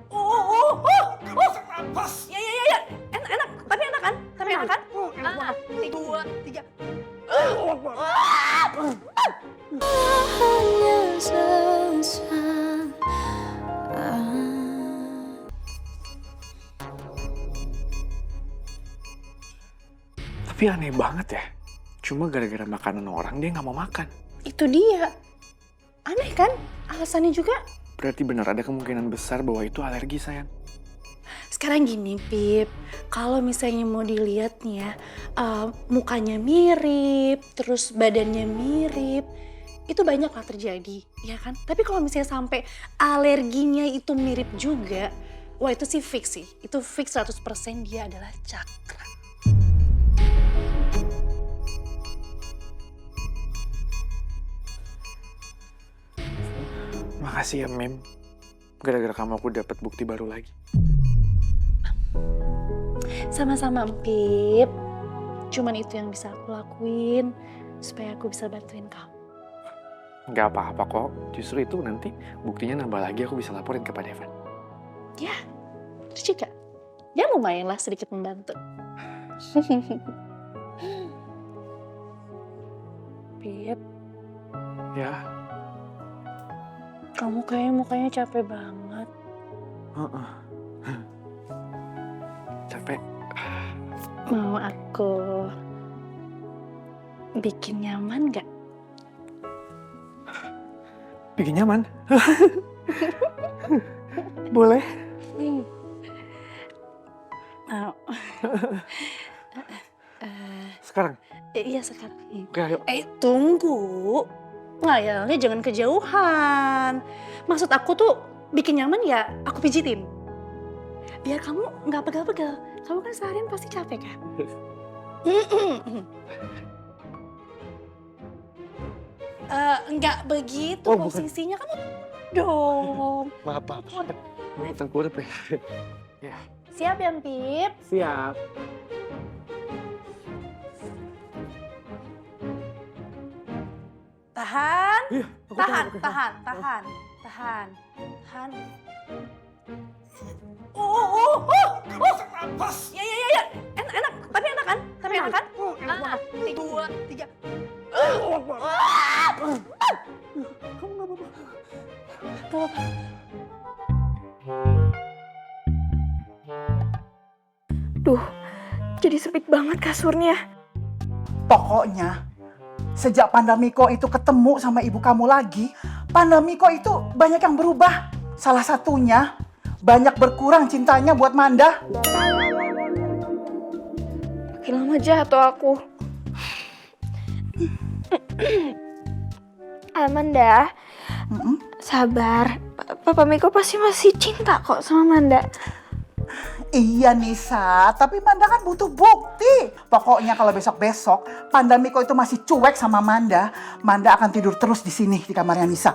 Nggak bisa napas. Ya. Enak. Tapi enak kan? Enak banget. 2, 3. hanya sesaat. Tapi aneh banget ya. Cuma gara-gara makanan orang dia nggak mau makan. Itu dia. Aneh kan? Alasannya juga. Berarti benar ada kemungkinan besar bahwa itu alergi, sayang. Sekarang gini, Pip. Kalau misalnya mau dilihat nih ya, mukanya mirip, terus badannya mirip, itu banyak lah terjadi, ya kan? Tapi kalau misalnya sampai alerginya itu mirip juga, wah itu sih fix sih. Itu fix 100% dia adalah cakra. Makasih ya, Mem. Gara-gara kamu aku dapat bukti baru lagi. Sama-sama, Pip. Cuman itu yang bisa aku lakuin supaya aku bisa bantuin kamu. Nggak apa-apa kok. Justru itu nanti buktinya nambah lagi aku bisa laporin kepada Evan. Ya, terus juga. Ya lumayan lah sedikit membantu. Pip, Ya, kamu kayaknya mukanya capek banget. capek. Mau aku bikin nyaman nggak? Bikin nyaman. Boleh. Mau. Sekarang. Iya sekarang. Oke, ayo. Tunggu. Ngayalnya jangan kejauhan. Maksud aku tuh bikin nyaman ya aku pijitin. Biar kamu nggak pegal-pegal. Kamu kan seharian pasti capek kan? Nggak begitu Oh, bukan. posisinya kamu dong. Maaf. Tengkurap ya. Ya, Siap ya, Pip? siap. Tahan. Iya, aku Tahan. tahan. Nggak bisa napas. Ya. Enak. Tapi enak kan? Tapi enak kan? Enak banget. 2, 3. Kamu nggak apa-apa. Duh, jadi sempit banget kasurnya. Pokoknya, sejak Pandamiko itu ketemu sama ibu kamu lagi, Pandamiko itu banyak yang berubah. Salah satunya, banyak berkurang cintanya buat Manda. Makin lama jatuh aku. Amanda, sabar. Papa Miko pasti masih cinta kok sama Manda. Iya Nisa, tapi Manda kan butuh bukti. Pokoknya kalau besok-besok Pandamiko itu masih cuek sama Manda, Manda akan tidur terus di sini di kamarnya Nisa.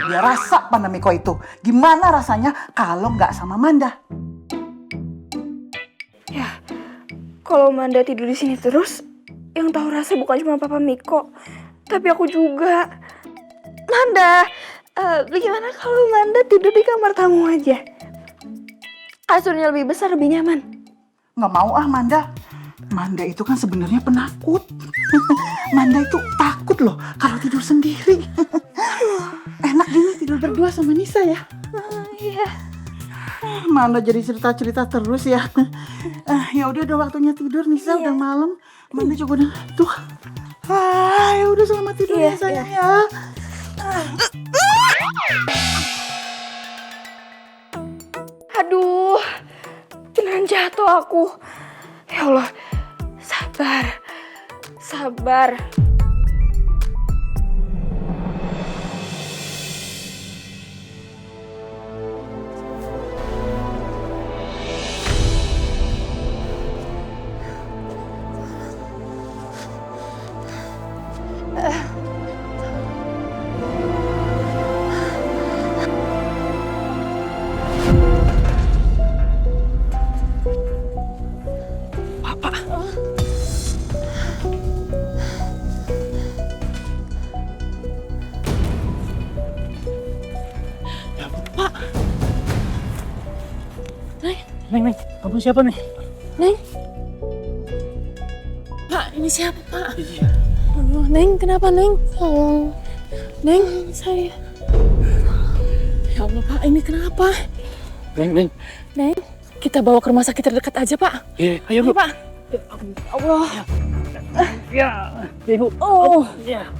Dia rasa Pandamiko itu gimana rasanya kalau nggak sama Manda. Ya, kalau Manda tidur di sini terus, yang tahu rasa bukan cuma Papa Miko, tapi aku juga. Manda, bagaimana kalau Manda tidur di kamar tamu aja? Kasurnya lebih besar, lebih nyaman. Nggak mau ah Manda. Manda itu kan sebenarnya penakut. Manda itu takut loh kalau tidur sendiri. Enak gini tidur berdua sama Nisa ya. Iya. Manda jadi cerita-cerita terus ya. Ya udah waktunya tidur Nisa, Iya. udah malam. Manda juga udah ngantuk. Ya udah selamat tidur Iya, ya sayang iya. ya. Aduh, beneran jatuh aku. Ya Allah, sabar. Neng, kamu siapa nih? Neng. Pak, ini siapa, Pak? Aduh, Neng, kenapa, Neng? Tolong. Neng, saya. Ya Allah, Pak, ini kenapa? Neng. Neng, kita bawa ke rumah sakit terdekat aja, Pak. Iya, ayo Ayo, Bu. Pak. Allah. Ya, Ibu. Oh. Ya.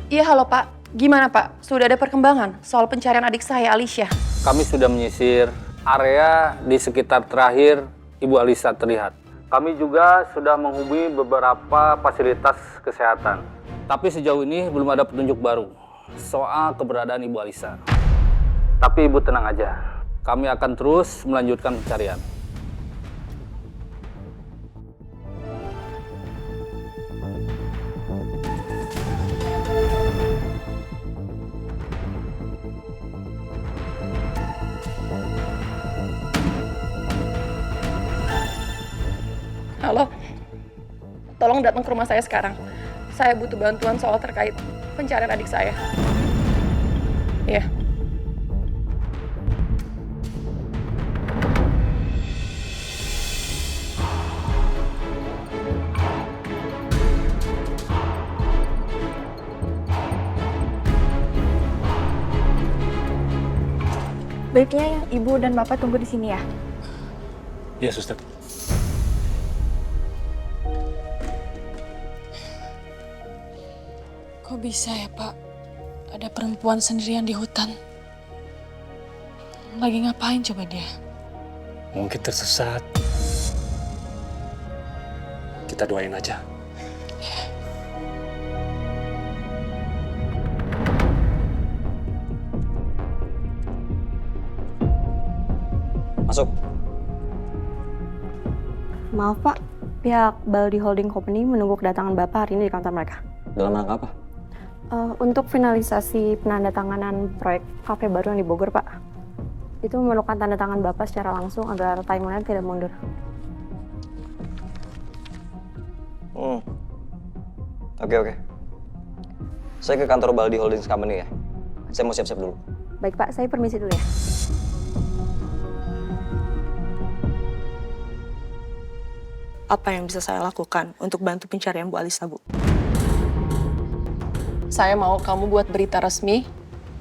Iya, halo Pak. Gimana Pak? Sudah ada perkembangan soal pencarian adik saya, Alicia? Kami sudah menyisir area di sekitar terakhir Ibu Alisa terlihat. Kami juga sudah menghubungi beberapa fasilitas kesehatan. Tapi sejauh ini belum ada petunjuk baru soal keberadaan Ibu Alisa. Tapi Ibu tenang aja. Kami akan terus melanjutkan pencarian. Halo? Tolong datang ke rumah saya sekarang. Saya butuh bantuan soal terkait pencarian adik saya. Iya. Baiknya Ibu dan Bapak tunggu di sini ya. Ya, Suster. Kok bisa ya, Pak? Ada perempuan sendirian di hutan. Lagi ngapain coba dia? Mungkin tersesat. Kita doain aja. Masuk. Maaf Pak, pihak Baldi Holding Company menunggu kedatangan Bapak hari ini di kantor mereka. Dalam rangka apa? Untuk finalisasi penandatanganan proyek kafe baru yang di Bogor, Pak. Itu memerlukan tanda tangan Bapak secara langsung agar timeline tidak mundur. Oke. Saya ke kantor Baldi Holdings Company ya. Saya mau siap-siap dulu. Baik Pak, saya permisi dulu ya. Apa yang bisa saya lakukan untuk bantu pencarian Bu Alisa, Bu? Saya mau kamu buat berita resmi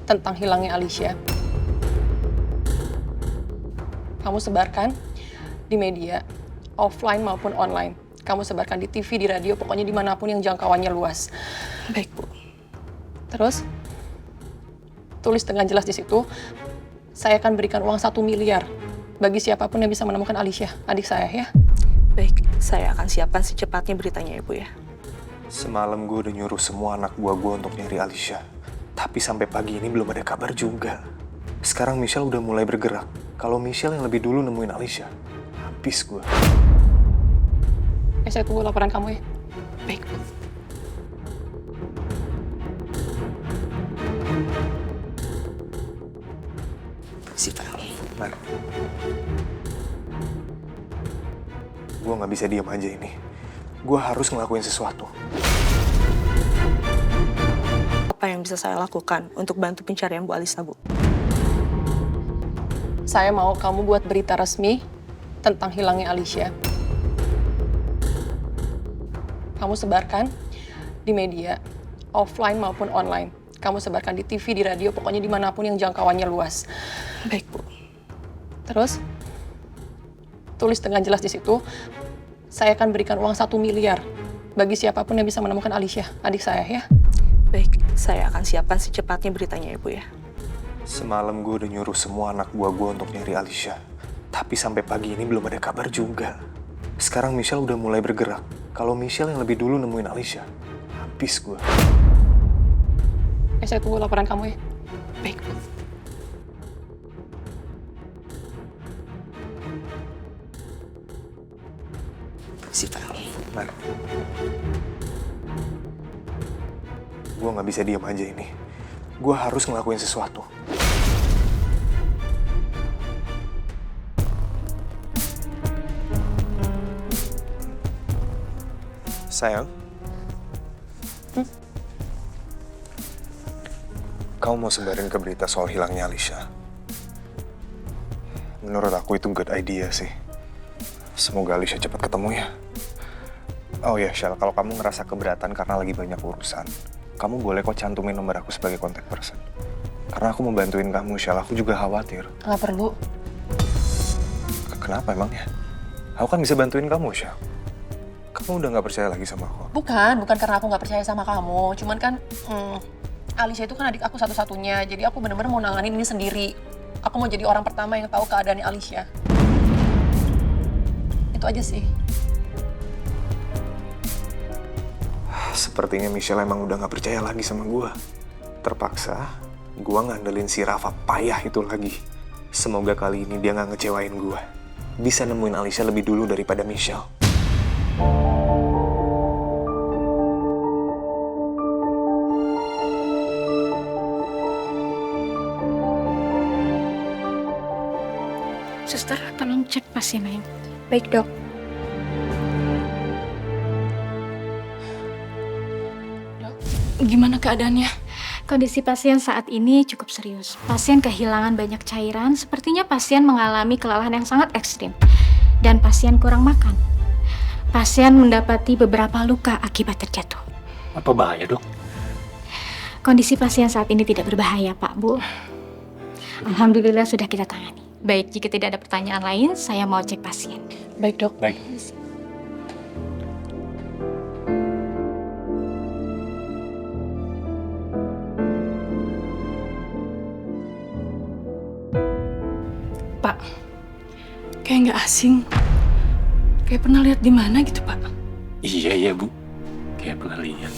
tentang hilangnya Alicia. Kamu sebarkan di media, offline maupun online. Kamu sebarkan di TV, di radio, pokoknya dimanapun yang jangkauannya luas. Baik, Bu. Terus, tulis dengan jelas di situ, saya akan berikan uang 1 miliar bagi siapapun yang bisa menemukan Alicia, adik saya ya. Baik, saya akan siapkan secepatnya beritanya ya, Bu ya. Semalam gue udah nyuruh semua anak buah gue untuk nyari Alicia. Tapi sampai pagi ini belum ada kabar juga. Sekarang Michelle udah mulai bergerak. Kalau Michelle yang lebih dulu nemuin Alicia, habis gue. Saya tunggu laporan kamu ya. Baik, Bu. Sita. Mar, gue gak bisa diam aja ini. Gue harus ngelakuin sesuatu. Apa yang bisa saya lakukan untuk bantu pencarian Bu Alisa, Bu? Saya mau kamu buat berita resmi tentang hilangnya Alicia. Kamu sebarkan di media, offline maupun online. Kamu sebarkan di TV, di radio, pokoknya dimanapun yang jangkauannya luas. Baik, Bu. Terus, tulis dengan jelas di situ, saya akan berikan uang 1 miliar bagi siapapun yang bisa menemukan Alicia, adik saya ya. Baik, saya akan siapkan secepatnya beritanya ya, Bu ya. Semalam gue udah nyuruh semua anak buah gue untuk nyari Alicia. Tapi sampai pagi ini belum ada kabar juga. Sekarang Michelle udah mulai bergerak. Kalau Michelle yang lebih dulu nemuin Alicia, habis gue. Saya tunggu laporan kamu ya. Baik, Bu. Sita. Mar, gue gak bisa diam aja ini. Gue harus ngelakuin sesuatu. Sayang. kamu mau sebarin ke berita soal hilangnya Alicia. Menurut aku itu good idea sih. Semoga Alicia cepat ketemu ya. Oh ya, Shell, kalau kamu ngerasa keberatan karena lagi banyak urusan, kamu boleh kok cantumin nomor aku sebagai contact person. Karena aku mau bantuin kamu, Shell. Aku juga khawatir. Nggak perlu. Kenapa emangnya? Aku kan bisa bantuin kamu, Shell. Kamu udah nggak percaya lagi sama aku? Bukan karena aku nggak percaya sama kamu. Cuman kan, Alicia itu kan adik aku satu-satunya. Jadi aku bener-bener mau nanganin ini sendiri. Aku mau jadi orang pertama yang tahu keadaannya Alicia. Itu aja sih. Sepertinya Michelle emang udah gak percaya lagi sama gue. Terpaksa, gue ngandelin si Rafa payah itu lagi. Semoga kali ini dia gak ngecewain gue. Bisa nemuin Alicia lebih dulu daripada Michelle. Suster, tolong cek pasiennya. Baik, Dok. Gimana keadaannya? Kondisi pasien saat ini cukup serius. Pasien kehilangan banyak cairan, sepertinya pasien mengalami kelelahan yang sangat ekstrim. Dan pasien kurang makan. Pasien mendapati beberapa luka akibat terjatuh. Apa bahaya, Dok? Kondisi pasien saat ini tidak berbahaya, Pak, Bu. Alhamdulillah sudah kita tangani. Baik, jika tidak ada pertanyaan lain, saya mau cek pasien. Baik, Dok. Baik. Pak, kayak nggak asing. Kayak pernah lihat di mana gitu, Pak. Iya, Bu. Kayak pernah lihat.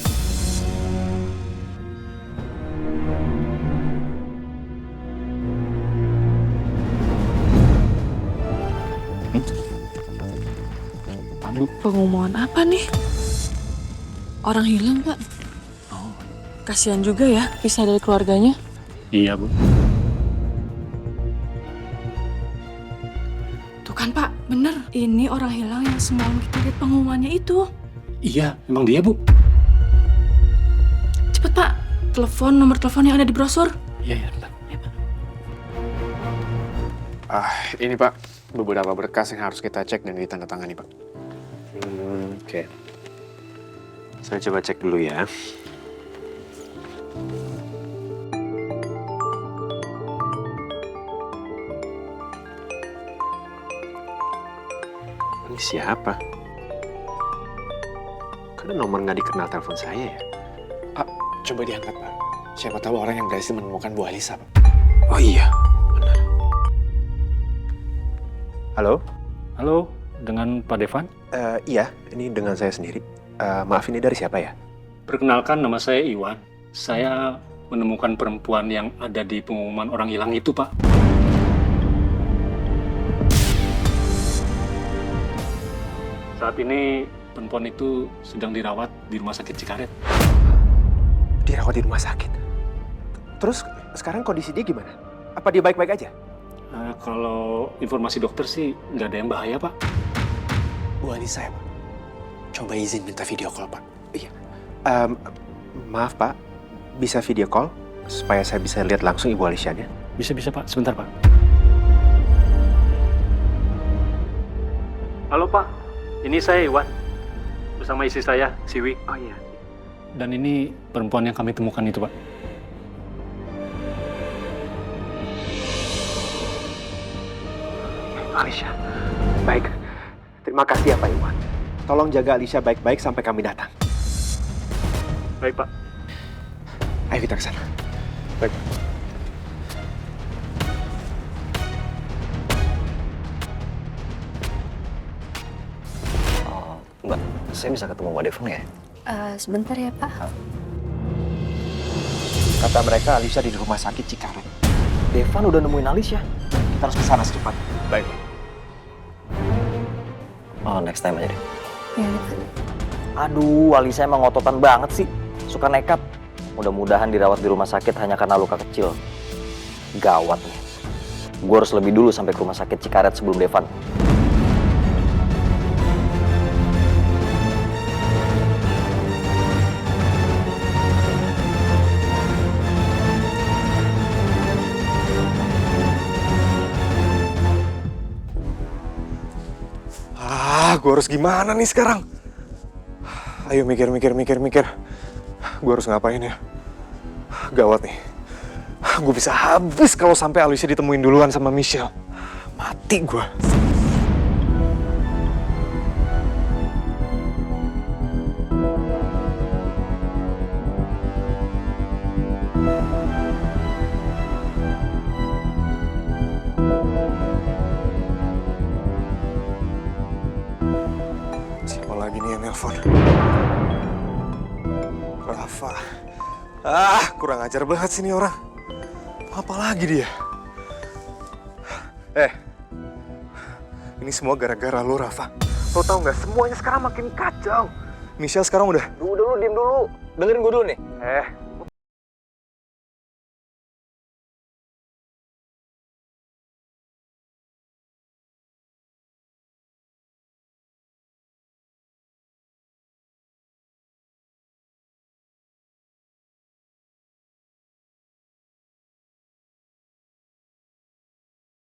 Pengumuman apa nih? Orang hilang, Pak. Oh. Kasihan juga ya, pisah dari keluarganya. Iya, Bu. Tuh kan, Pak, bener. Ini orang hilang yang semalam kita lihat pengumumannya itu. Iya, emang dia, Bu. Cepet, Pak. Telepon nomor telepon yang ada di brosur. Iya, bentar. Ini Pak, beberapa berkas yang harus kita cek dan ditandatangani Pak. Oke. Saya coba cek dulu ya. Ini siapa? Karena nomor nggak dikenal telepon saya ya. Coba diangkat Pak. Siapa tahu orang yang berhasil menemukan Bu Alisa Pak. Oh iya, benar. Halo? Halo, dengan Pak Devan? Iya, ini dengan saya sendiri. Maaf, ini dari siapa ya? Perkenalkan, nama saya Iwan. Saya menemukan perempuan yang ada di pengumuman orang hilang itu, Pak. Saat ini perempuan itu sedang dirawat di rumah sakit Cikaret. Dirawat di rumah sakit? Terus sekarang kondisi dia gimana? Apa dia baik-baik aja? Kalau informasi dokter sih nggak ada yang bahaya, Pak. Bu Alisa ya Pak. Coba izin minta video call Pak. Iya. Maaf Pak, bisa video call supaya saya bisa lihat langsung Ibu Alisia-nya? Bisa, Pak. Sebentar, Pak. Halo, Pak. Ini saya Iwan. Bersama istri saya, Siwi. Oh iya. Dan ini perempuan yang kami temukan itu, Pak. Alicia. Baik. Terima kasih ya Pak Iwan. Tolong jaga Alicia baik-baik sampai kami datang. Baik, Pak. Ayo kita ke sana. Baik. Mbak, saya bisa ketemu Mbak Devon ya? Sebentar ya, Pak. Kata mereka Alicia di rumah sakit Cikaret. Devan udah nemuin Alicia. Kita harus ke sana secepatnya. Baik, Pak. Oh, next time aja deh. Ya, Pak. Aduh, Alicia emang ngototan banget sih. Suka nekat. Mudah-mudahan dirawat di rumah sakit hanya karena luka kecil. Gawat nih. Gue harus lebih dulu sampai ke rumah sakit Cikaret sebelum Devan. Gue harus gimana nih sekarang? Ayo mikir. Gue harus ngapain ya? Gawat nih. Gue bisa habis kalau sampai Alicia ditemuin duluan sama Michelle. Mati gue. Siapa lagi nih yang nelpon? Rafa. Kurang ajar banget sih nih orang. Apa lagi dia? Ini semua gara-gara lo, Rafa. Lo tau nggak? Semuanya sekarang makin kacau. Michelle sekarang udah... Dulu, diem dulu. Dengerin gue dulu nih.